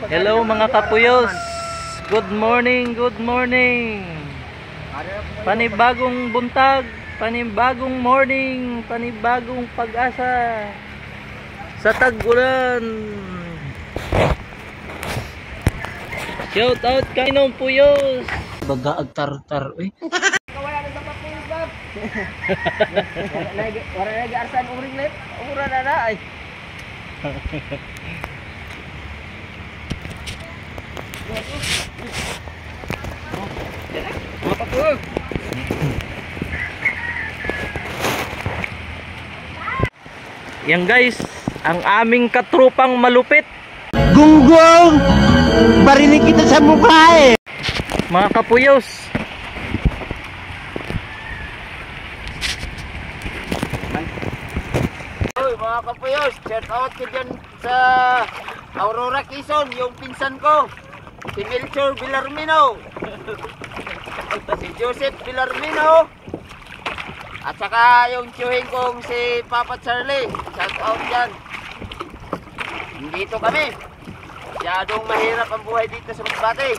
Hello mga kapuyos. Good morning, good morning. Panibagong buntag, panibagong morning, panibagong pag-asa sa tag-ulan. Shout out kaninong puyos. Bagaag tartar, eh. Wala na sa papuyos, Bob. Wala lagi arsan uring lip. Ura na na ay. Yan guys, ang aming katrupang malupit. Gunggong! Barinig kita sa mukha eh! Mga kapuyos. Hoy mga kapuyos, shout out ko dyan sa Aurora Quezon, yung pinsan ko. Si Melchor Villarmino. Si Joseph Villarmino. At saka yung tiyuhin kong si Papa Charlie. Shout out dyan. Dito kami. Masyadong mahirap ang buhay dito sa Masbate.